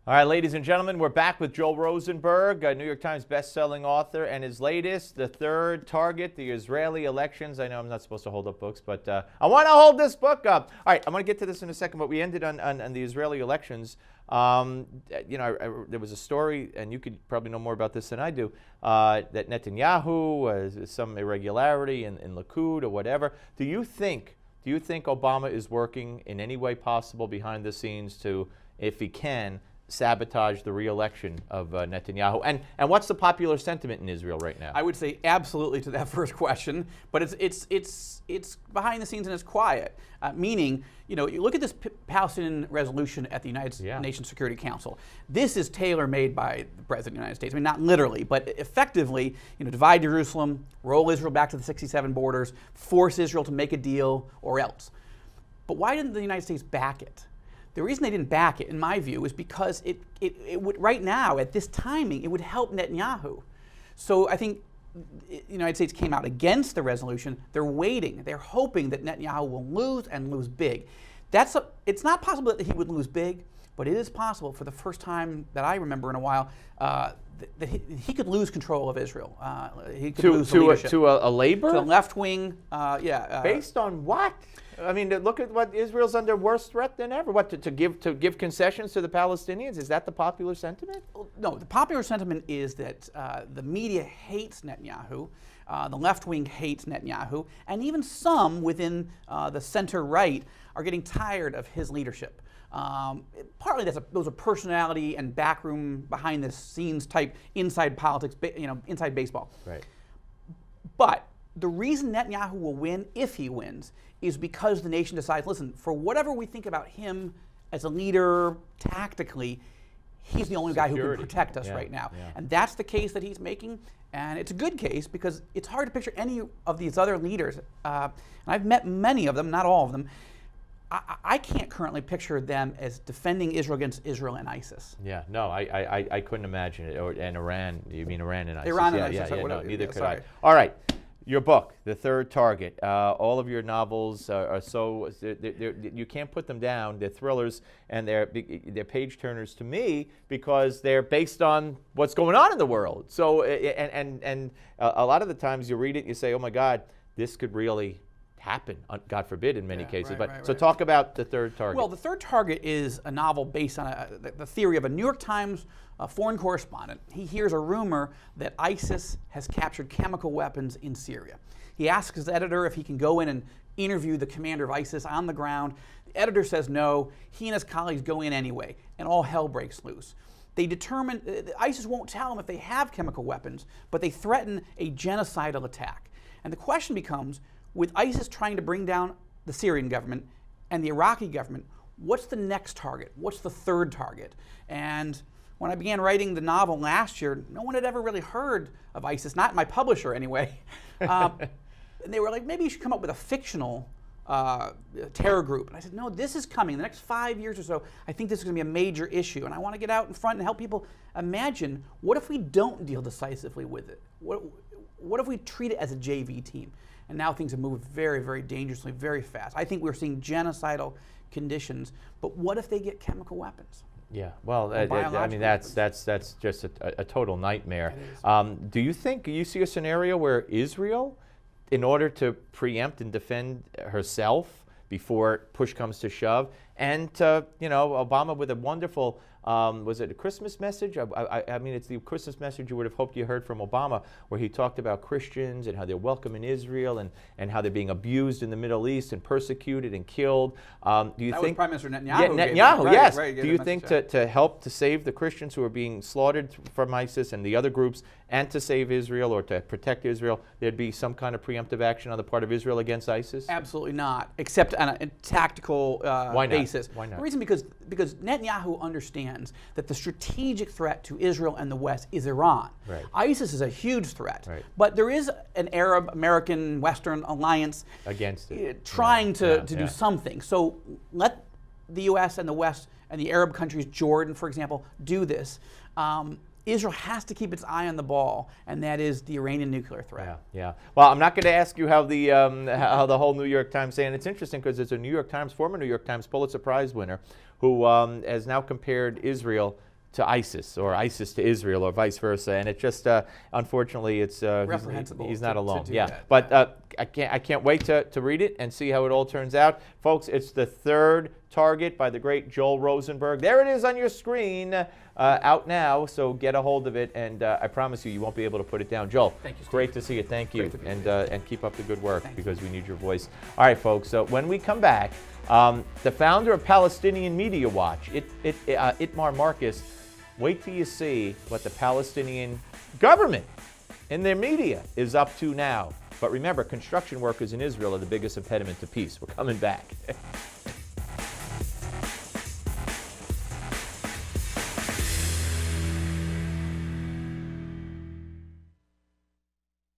All right, ladies and gentlemen, we're back with Joel Rosenberg, a New York Times best-selling author, and his latest, The Third Target, the Israeli Elections. I know I'm not supposed to hold up books, but I want to hold this book up. All right, I'm going to get to this in a second, but we ended on the Israeli elections. There was a story, and you could probably know more about this than I do, that Netanyahu, some irregularity in Likud or whatever. Do you think Obama is working in any way possible behind the scenes to, if he can, sabotage the re-election of Netanyahu? And what's the popular sentiment in Israel right now? I would say absolutely to that first question, but it's behind the scenes and it's quiet. Meaning, you look at this Palestinian resolution at the United Nations Security Council. This is tailor-made by the President of the United States. I mean, not literally, but effectively, divide Jerusalem, roll Israel back to the 67 borders, force Israel to make a deal or else. But why didn't the United States back it? The reason they didn't back it, in my view, is because it would, right now, at this timing, it would help Netanyahu. So I think the United States came out against the resolution. They're waiting. They're hoping that Netanyahu will lose and lose big. It's not possible that he would lose big, but it is possible for the first time that I remember in a while that he could lose control of Israel. He could lose the leadership. To a labor? To a left wing, Based on what? I mean, look at what Israel's under worse threat than ever. What, to give concessions to the Palestinians? Is that the popular sentiment? No, the popular sentiment is that the media hates Netanyahu, the left wing hates Netanyahu, and even some within the center right are getting tired of his leadership. Partly those are personality and backroom, behind the scenes type inside politics, inside baseball. Right. But the reason Netanyahu will win, if he wins, is because the nation decides, listen, for whatever we think about him as a leader tactically, he's the only guy who can protect us right now. Yeah. And that's the case that he's making. And it's a good case because it's hard to picture any of these other leaders. And I've met many of them, not all of them. I can't currently picture them as defending Israel against Israel and ISIS. Yeah, no, I couldn't imagine it. And Iran, you mean Iran and ISIS? Iran and ISIS. No, neither could I. All right. Your book, The Third Target. All of your novels are so, you can't put them down. They're thrillers, and they're page turners to me because they're based on what's going on in the world. So, and a lot of the times you read it, you say, oh my God, this could really happen, God forbid, in many cases. So talk about The Third Target. Well, The Third Target is a novel based on the theory of a New York Times foreign correspondent. He hears a rumor that ISIS has captured chemical weapons in Syria. He asks his editor if he can go in and interview the commander of ISIS on the ground. The editor says no. He and his colleagues go in anyway, and all hell breaks loose. They determine, ISIS won't tell them if they have chemical weapons, but they threaten a genocidal attack. And the question becomes, with ISIS trying to bring down the Syrian government and the Iraqi government, what's the next target? What's the third target? And when I began writing the novel last year, no one had ever really heard of ISIS, not my publisher anyway. And they were like, maybe you should come up with a fictional terror group. And I said, no, this is coming. The next 5 years or so, I think this is going to be a major issue. And I want to get out in front and help people imagine, what if we don't deal decisively with it? What if we treat it as a JV team? And now things have moved very, very dangerously, very fast. I think we're seeing genocidal conditions, but what if they get chemical weapons? Yeah, well, I mean, that's just a total nightmare. Do you see a scenario where Israel, in order to preempt and defend herself before push comes to shove, and Obama with a wonderful, was it a Christmas message? I mean, it's the Christmas message you would have hoped you heard from Obama, where he talked about Christians and how they're welcome in Israel and how they're being abused in the Middle East and persecuted and killed. Do you think was Prime Minister Netanyahu? Yeah, Netanyahu, yes. Do you think to help to save the Christians who are being slaughtered from ISIS and the other groups, and to save Israel or to protect Israel, there'd be some kind of preemptive action on the part of Israel against ISIS? Absolutely not, except on a tactical basis. Why not? The reason because Netanyahu understands that the strategic threat to Israel and the West is Iran. Right. ISIS is a huge threat, right, but there is an Arab, American, Western alliance against it, trying to do something. So let the U.S. and the West and the Arab countries, Jordan, for example, do this. Israel has to keep its eye on the ball, and that is the Iranian nuclear threat. Yeah. Well, I'm not going to ask you how the whole New York Times say, and it's interesting because there's a former New York Times Pulitzer Prize winner, who has now compared Israel to ISIS or ISIS to Israel or vice versa, and it just unfortunately it's reprehensible. He's not alone. To do Yeah, that. but I can't wait to read it and see how it all turns out, folks. It's the third target by the great Joel Rosenberg. There it is on your screen, out now. So get a hold of it, and I promise you won't be able to put it down. Joel, thank you, Steve. Great to see you. Thank you, and keep up the good work because we need your voice. All right, folks. So when we come back, the founder of Palestinian Media Watch, Itmar Marcus. Wait till you see what the Palestinian government and their media is up to now. But remember, construction workers in Israel are the biggest impediment to peace. We're coming back.